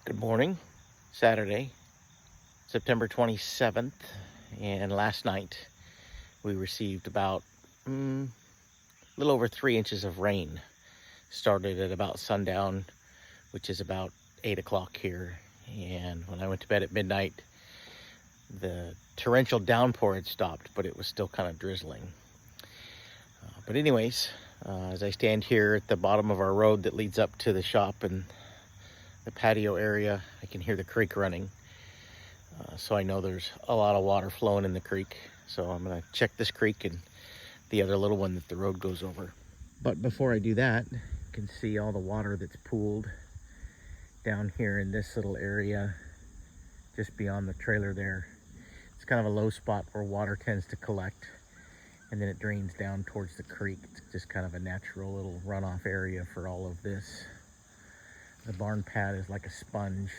Good morning, Saturday, September 27th, and last night we received about a little over 3 inches of rain. Started at about sundown, which is about 8 o'clock here, and when I went to bed at midnight, the torrential downpour had stopped, but it was still kind of drizzling. But anyways, as I stand here at the bottom of our road that leads up to the shop and the patio area, I can hear the creek running. So I know there's a lot of water flowing in the creek. So I'm gonna check this creek and the other little one that the road goes over. But before I do that, you can see all the water that's pooled down here in this little area just beyond the trailer there. It's kind of a low spot where water tends to collect, and then it drains down towards the creek. It's just kind of a natural little runoff area for all of this. The barn pad is like a sponge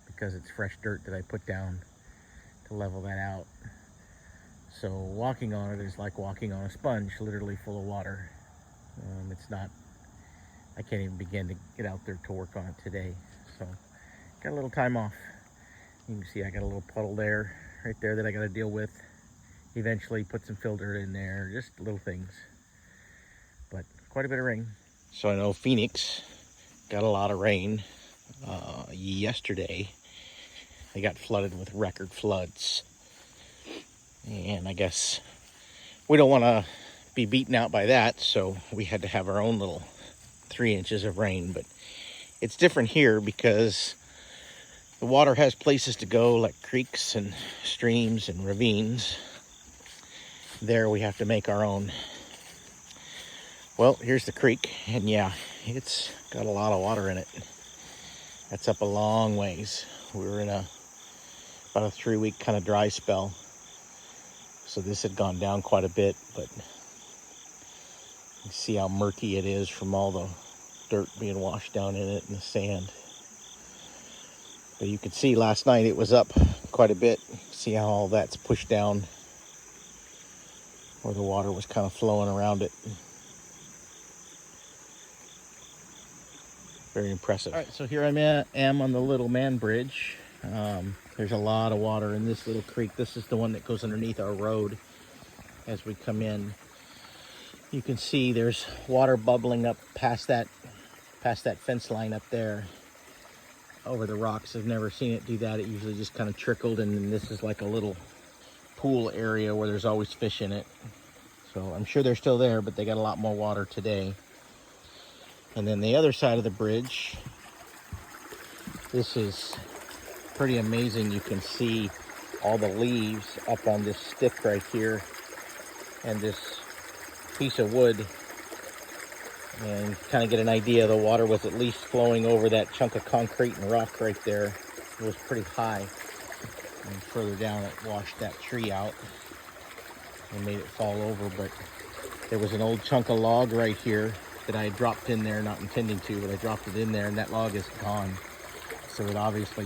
because it's fresh dirt that I put down to level that out. So walking on it is like walking on a sponge, literally full of water. I can't even begin to get out there to work on it today. So got a little time off. You can see I got a little puddle there, right there, that I got to deal with. Eventually put some fill dirt in there, just little things. But quite a bit of rain. So I know Phoenix got a lot of rain. Yesterday they got flooded with record floods. And I guess we don't want to be beaten out by that, so we had to have our own little 3 inches of rain. But it's different here because the water has places to go, like creeks and streams and ravines. There we have to make our own. Well, here's the creek, and yeah, it's got a lot of water in it. That's up a long ways. We were in about a 3-week kind of dry spell, so this had gone down quite a bit, but you see how murky it is from all the dirt being washed down in it and the sand. But you could see last night it was up quite a bit. See how all that's pushed down where the water was kind of flowing around it. Very impressive. All right, so here I am on the Little Man Bridge. There's a lot of water in this little creek. This is the one that goes underneath our road as we come in. You can see there's water bubbling up past that fence line up there over the rocks. I've never seen it do that. It usually just kind of trickled, and then this is like a little pool area where there's always fish in it. So I'm sure they're still there, but they got a lot more water today. And then the other side of the bridge, this is pretty amazing. You can see all the leaves up on this stick right here and this piece of wood, and kind of get an idea. The water was at least flowing over that chunk of concrete and rock right there. It was pretty high, and further down it washed that tree out and made it fall over. But there was an old chunk of log right here that I had dropped in there, not intending to, but I dropped it in there, and that log is gone. So it obviously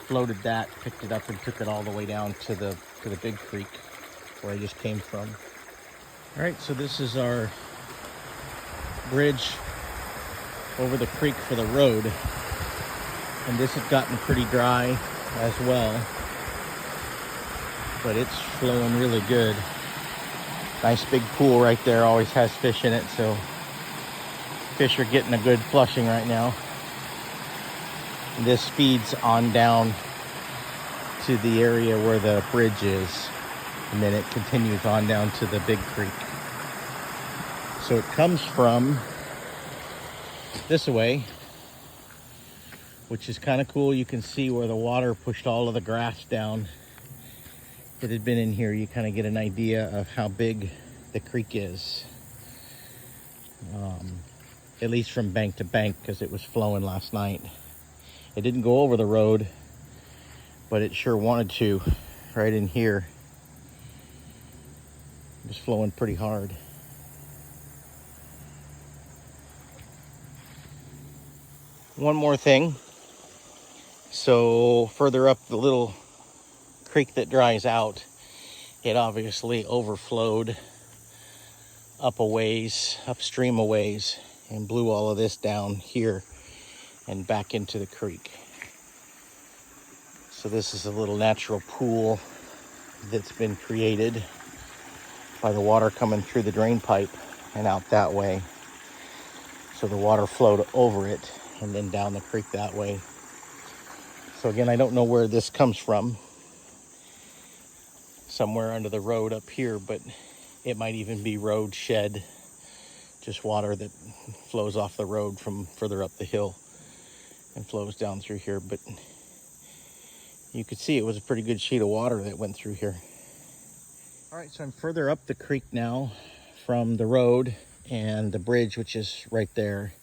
floated that, picked it up, and took it all the way down to the big creek where I just came from. All right, so this is our bridge over the creek for the road, and this has gotten pretty dry as well, but it's flowing really good. Nice big pool right there, always has fish in it, so fish are getting a good flushing right now. This feeds on down to the area where the bridge is, and then it continues on down to the big creek. So it comes from this way, which is kind of cool. You can see where the water pushed all of the grass down that had been in here. You kind of get an idea of how big the creek is, at least from bank to bank, because it was flowing last night. It didn't go over the road, but it sure wanted to. Right in here, it was flowing pretty hard. One more thing. So further up the little creek that dries out, it obviously overflowed up a ways, upstream a ways, and blew all of this down here and back into the creek. So this is a little natural pool that's been created by the water coming through the drain pipe and out that way. So the water flowed over it and then down the creek that way. So again, I don't know where this comes from. Somewhere under the road up here, but it might even be road shed, just water that flows off the road from further up the hill and flows down through here. But you could see it was a pretty good sheet of water that went through here. All right, so I'm further up the creek now from the road and the bridge, which is right there.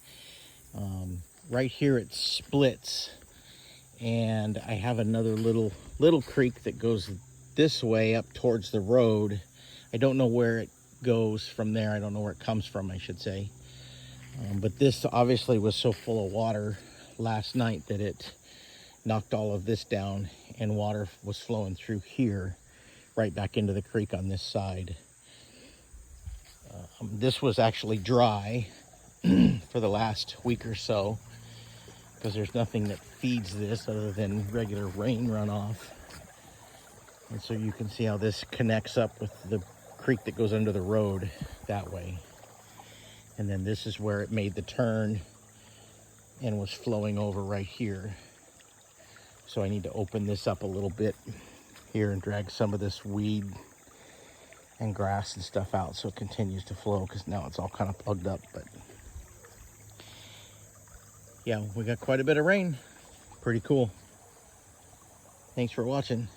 Right here it splits, and I have another little creek that goes this way up towards the road. I don't know where it goes from there. I don't know where it comes from, I should say. But this obviously was so full of water last night that it knocked all of this down, and water was flowing through here right back into the creek on this side. This was actually dry for the last week or so because there's nothing that feeds this other than regular rain runoff. And so you can see how this connects up with the creek that goes under the road that way. And then this is where it made the turn and was flowing over right here. So I need to open this up a little bit here and drag some of this weed and grass and stuff out so it continues to flow, because now it's all kind of plugged up. But yeah, we got quite a bit of rain. Pretty cool. Thanks for watching.